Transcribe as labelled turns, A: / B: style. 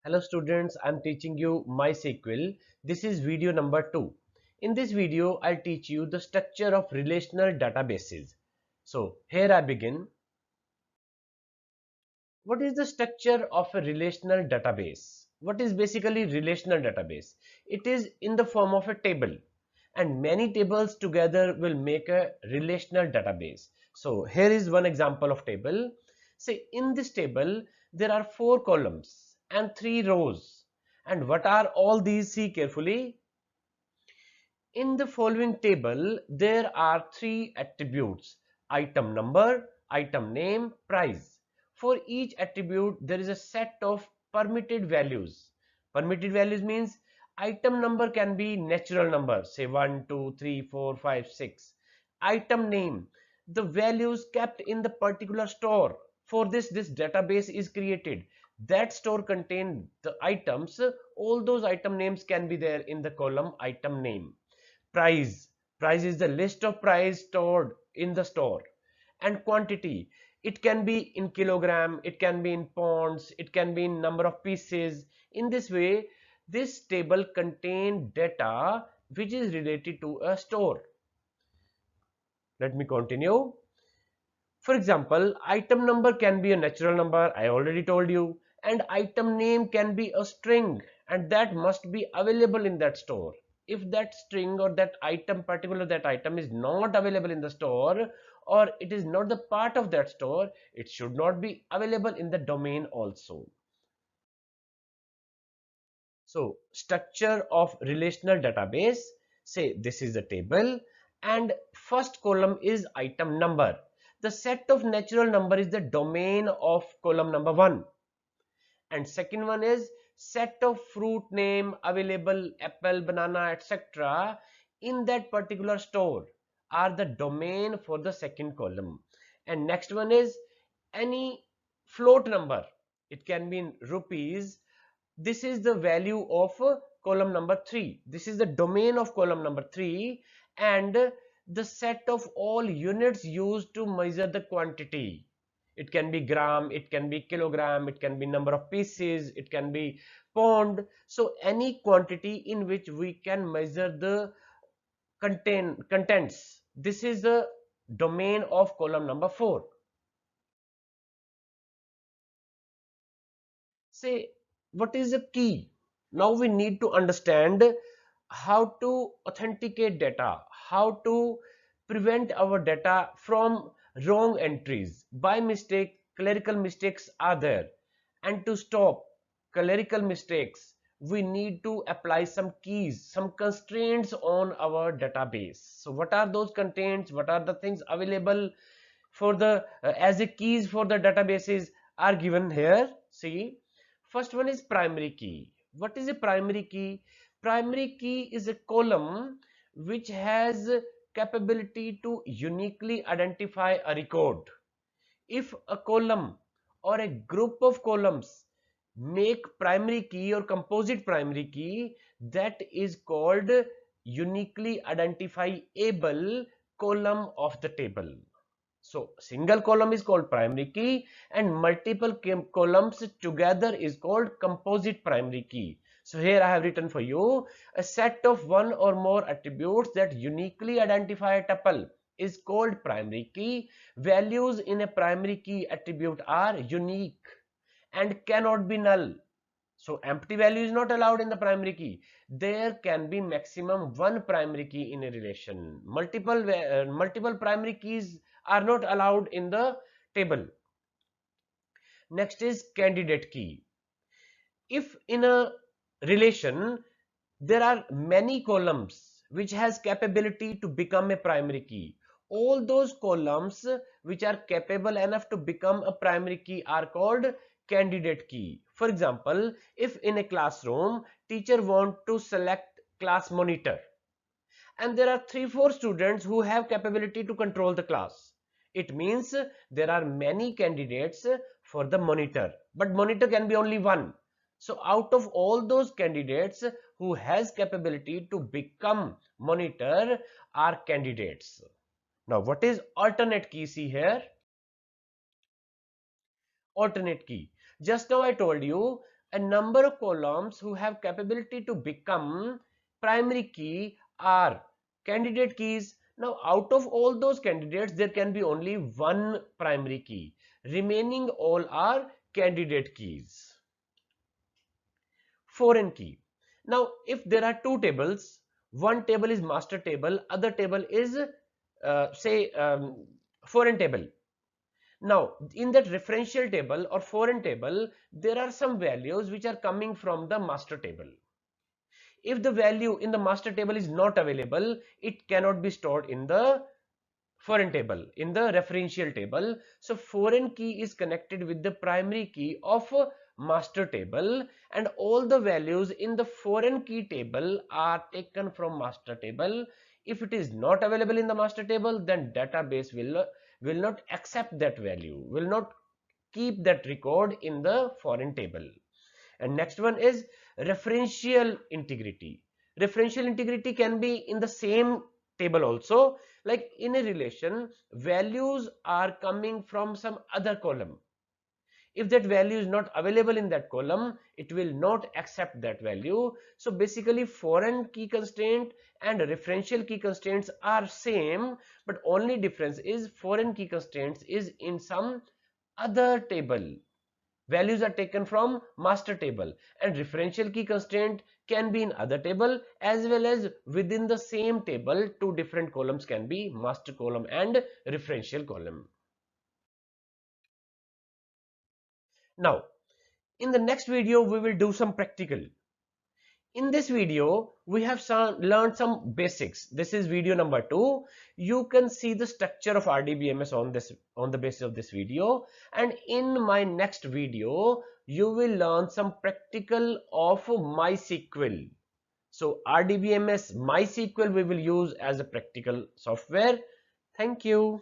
A: Hello students, I'm teaching you MySQL. This is video number 2. In this video, I'll teach you the structure of relational databases. So here I begin. What is the structure of a relational database? What is basically relational database? It is in the form of a table, and many tables together will make a relational database. So here is one example of table. Say in this table there are 4 columns and 3 rows. And what are all these? See carefully. In the following table, there are 3 attributes: item number, item name, price. For each attribute, there is a set of permitted values. Permitted values means item number can be natural number, say 1, 2, 3, 4, 5, 6. Item name, the values kept in the particular store. For this database is created. That store contains the items. All those item names can be there in the column item name. Price, price is the list of price stored in the store. And quantity, it can be in kilogram, it can be in pounds, it can be in number of pieces. In this way, this table contains data which is related to a store. Let me continue. For example, item number can be a natural number, I already told you, and item name can be a string, and that must be available in that store. If that string or that item, particular that item, is not available in the store, or it is not the part of that store, it should not be available in the domain also. So structure of relational database, say this is the table, and first column is item number. The set of natural number is the domain of column number 1, and second one is set of fruit name available, apple, banana, etc. in that particular store are the domain for the second column. And next one is any float number, it can be in rupees. This is the value of column number 3. This is the domain of column number 3, and the set of all units used to measure the quantity. It can be gram, it can be kilogram, it can be number of pieces, it can be pound. So any quantity in which we can measure the contents. This is the domain of column number 4. Say, what is the key? Now we need to understand how to authenticate data, how to prevent our data from wrong entries. By mistake, clerical mistakes are there, and to stop clerical mistakes, we need to apply some keys, some constraints on our database. So what are those constraints? What are the things available for the as a keys for the databases are given here? See, first one is primary key. What is a primary key? Primary key is a column which has capability to uniquely identify a record. If a column or a group of columns make primary key or composite primary key, that is called uniquely identifiable column of the table. So single column is called primary key, and multiple columns together is called composite primary key. So here I have written for you a set of one or more attributes that uniquely identify a tuple is called primary key. Values in a primary key attribute are unique and cannot be null. So empty value is not allowed in the primary key. There can be maximum one primary key in a relation. Multiple primary keys are not allowed in the table. Next is candidate key. If in a relation there are many columns which has capability to become a primary key, all those columns which are capable enough to become a primary key are called candidate key. For example, if in a classroom teacher want to select class monitor, and there are 3-4 students who have capability to control the class, it means there are many candidates for the monitor, but monitor can be only one. So out of all those candidates who has capability to become monitor are candidates. Now what is alternate key? See here, alternate key. Just now I told you A number of columns who have capability to become primary key are candidate keys. Now out of all those candidates, there can be only one primary key. Remaining all are candidate keys. Foreign key. Now if there are two tables, one table is master table, other table is say foreign table. Now in that referential table or foreign table, there are some values which are coming from the master table. If the value in the master table is not available, it cannot be stored in the foreign table, in the referential table. So foreign key is connected with the primary key of master table, and all the values in the foreign key table are taken from master table. If it is not available in the master table, then database will not accept that value, will not keep that record in the foreign table. And next one is referential integrity. Referential integrity can be in the same table also. Like in a relation, values are coming from some other column. If that value is not available in that column, it will not accept that value. So basically foreign key constraint and referential key constraints are same, but only difference is foreign key constraints is in some other table. Values are taken from master table, and referential key constraint can be in other table as well as within the same table. Two different columns can be master column and referential column. Now in the next video we will do some practical. In this video we have learned some basics. This is video number 2. You can see the structure of RDBMS on the basis of this video, and in my next video you will learn some practical of MySQL. So RDBMS MySQL we will use as a practical software. Thank you.